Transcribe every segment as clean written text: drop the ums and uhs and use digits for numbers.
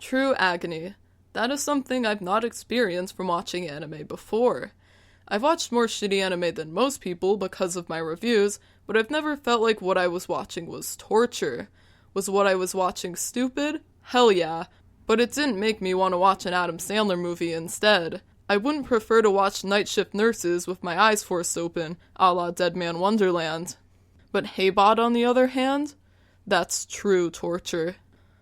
True agony. That is something I've not experienced from watching anime before. I've watched more shitty anime than most people because of my reviews, but I've never felt like what I was watching was torture. Was what I was watching stupid? Hell yeah. But it didn't make me want to watch an Adam Sandler movie instead. I wouldn't prefer to watch Night Shift Nurses with my eyes forced open, a la Dead Man Wonderland. But Heybot, on the other hand? That's true torture.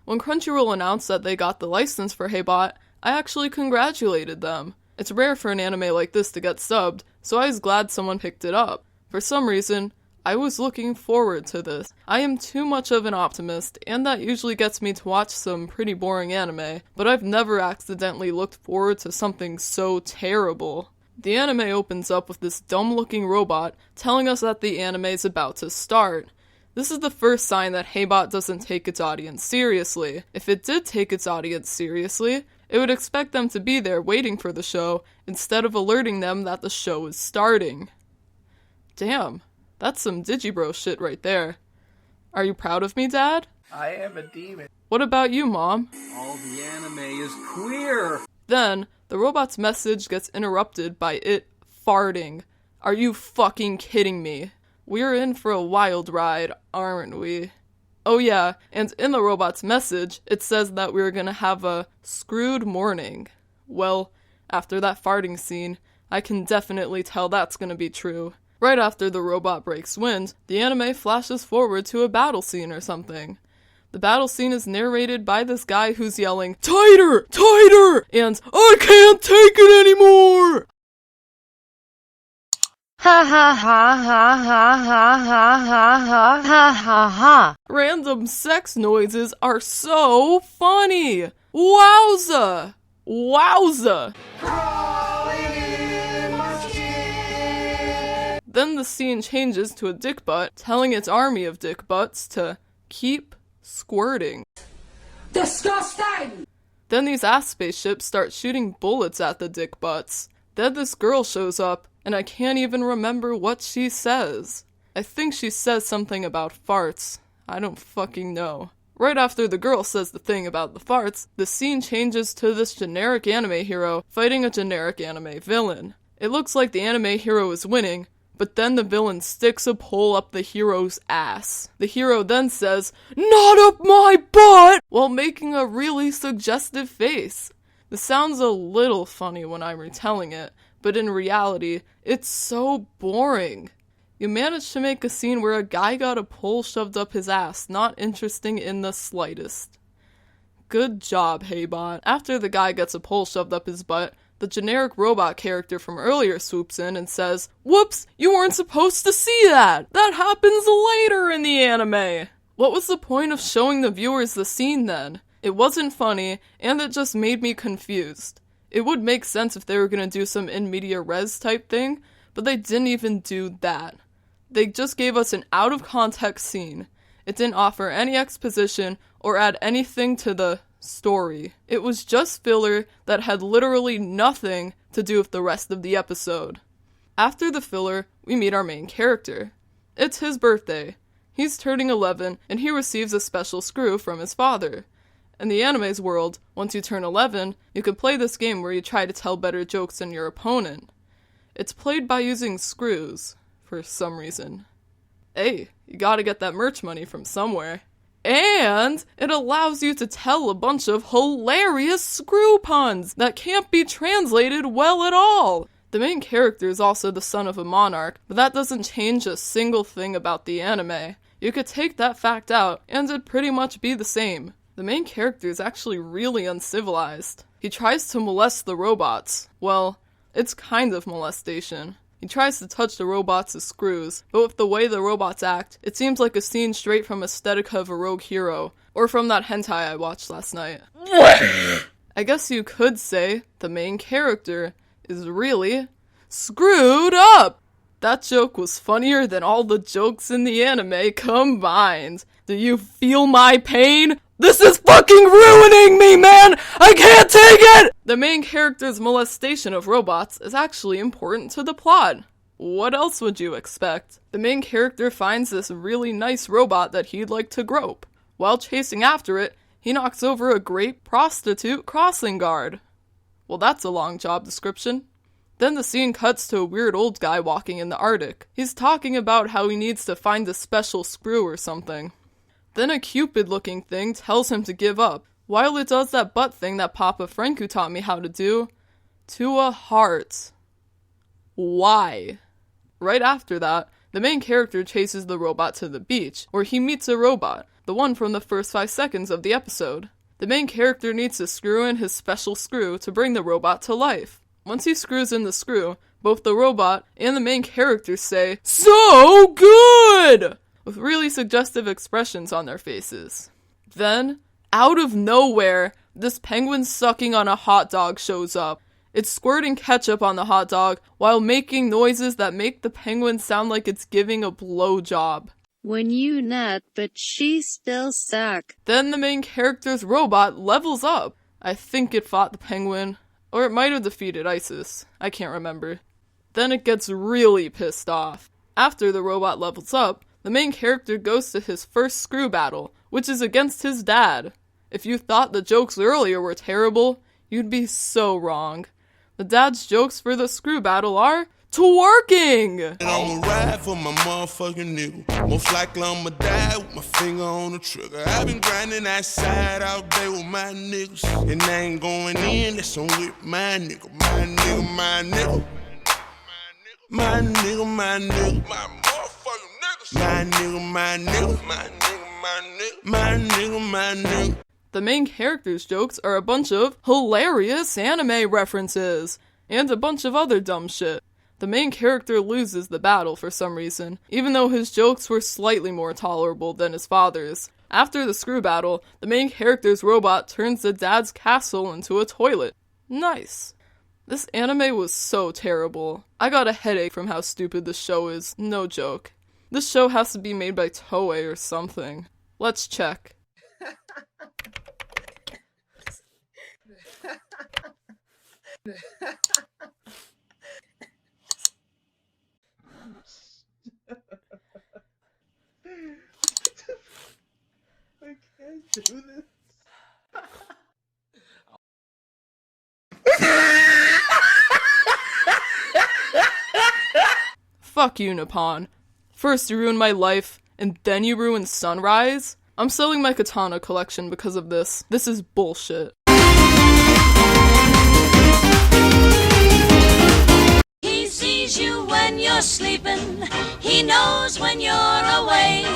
When Crunchyroll announced that they got the license for Heybot, I actually congratulated them. It's rare for an anime like this to get subbed, so I was glad someone picked it up. For some reason, I was looking forward to this. I am too much of an optimist, and that usually gets me to watch some pretty boring anime, but I've never accidentally looked forward to something so terrible. The anime opens up with this dumb-looking robot telling us that the anime is about to start. This is the first sign that Heybot doesn't take its audience seriously. If it did take its audience seriously, it would expect them to be there waiting for the show, instead of alerting them that the show is starting. Damn, that's some Digibro shit right there. Are you proud of me, Dad? I am a demon. What about you, Mom? All the anime is queer. Then, the robot's message gets interrupted by it farting. Are you fucking kidding me? We're in for a wild ride, aren't we? Oh yeah, and in the robot's message, it says that we're gonna have a screwed morning. Well, after that farting scene, I can definitely tell that's gonna be true. Right after the robot breaks wind, the anime flashes forward to a battle scene or something. The battle scene is narrated by this guy who's yelling, "Tighter! Tighter!" and "I can't take it anymore!" Ha ha ha ha ha ha ha ha ha ha ha. Random sex noises are so funny! Wowza! Wowza! Then the scene changes to a dick butt, telling its army of dick butts to keep squirting. Disgusting! Then these ass spaceships start shooting bullets at the dick butts. Then this girl shows up, and I can't even remember what she says. I think she says something about farts. I don't fucking know. Right after the girl says the thing about the farts, the scene changes to this generic anime hero fighting a generic anime villain. It looks like the anime hero is winning, but then the villain sticks a pole up the hero's ass. The hero then says, "Not up my butt!" while making a really suggestive face. This sounds a little funny when I'm retelling it, but in reality, it's so boring. You managed to make a scene where a guy got a pole shoved up his ass not interesting in the slightest. Good job, Heybot. After the guy gets a pole shoved up his butt, the generic robot character from earlier swoops in and says, "Whoops, you weren't supposed to see that! That happens later in the anime!" What was the point of showing the viewers the scene then? It wasn't funny, and it just made me confused. It would make sense if they were gonna do some in media res type thing, but they didn't even do that. They just gave us an out-of-context scene. It didn't offer any exposition or add anything to the story. It was just filler that had literally nothing to do with the rest of the episode. After the filler, we meet our main character. It's his birthday. He's turning 11, and he receives a special screw from his father. In the anime's world, once you turn 11, you can play this game where you try to tell better jokes than your opponent. It's played by using screws, for some reason. Hey, you gotta get that merch money from somewhere. And it allows you to tell a bunch of hilarious screw puns that can't be translated well at all. The main character is also the son of a monarch, but that doesn't change a single thing about the anime. You could take that fact out, and it'd pretty much be the same. The main character is actually really uncivilized. He tries to molest the robots. Well, it's kind of molestation. He tries to touch the robots as screws, but with the way the robots act, it seems like a scene straight from Aesthetica of a Rogue Hero, or from that hentai I watched last night. I guess you could say the main character is really screwed up! That joke was funnier than all the jokes in the anime combined. Do you feel my pain? This is fucking ruining me, man! I can't take it! The main character's molestation of robots is actually important to the plot. What else would you expect? The main character finds this really nice robot that he'd like to grope. While chasing after it, He knocks over a great prostitute crossing guard. Well, that's a long job description. Then the scene cuts to a weird old guy walking in the Arctic. He's talking about how he needs to find a special screw or something. Then a Cupid-looking thing tells him to give up, while it does that butt thing that Papa Franku taught me how to do, to a heart. Why? Right after that, the main character chases the robot to the beach, where he meets a robot, the one from the first 5 seconds of the episode. The main character needs to screw in his special screw to bring the robot to life. Once he screws in the screw, both the robot and the main character say, "So good!" with really suggestive expressions on their faces. Then, out of nowhere, this penguin sucking on a hot dog shows up. It's squirting ketchup on the hot dog while making noises that make the penguin sound like it's giving a blowjob. When you nut, but she still suck. Then the main character's robot levels up. I think it fought the penguin, or it might have defeated ISIS. I can't remember. Then it gets really pissed off. After the robot levels up, the main character goes to his first screw battle, which is against his dad. If you thought the jokes earlier were terrible, you'd be so wrong. The dad's jokes for the screw battle are twerking! I'ma ride for my motherfucking nigga. Most likely I'ma die with my finger on the trigger. I've been grinding that side all day with my niggas. And I ain't going in, that's on with my nigga. My nigga, my nigga. My nigga, my nigga. My motherfucking niggas. My nigga, my nigga. My nigga, my nigga. My nigga, my nigga. The main character's jokes are a bunch of hilarious anime references, and a bunch of other dumb shit. The main character loses the battle for some reason, even though his jokes were slightly more tolerable than his father's. After the screw battle, the main character's robot turns the dad's castle into a toilet. Nice. This anime was so terrible. I got a headache from how stupid this show is, no joke. This show has to be made by Toei or something. Let's check. I can't do this. Fuck you, Nippon. First you ruined my life, and then you ruined Sunrise? I'm selling my katana collection because of this. This is bullshit. He sees you when you're sleeping. He knows when you're awake.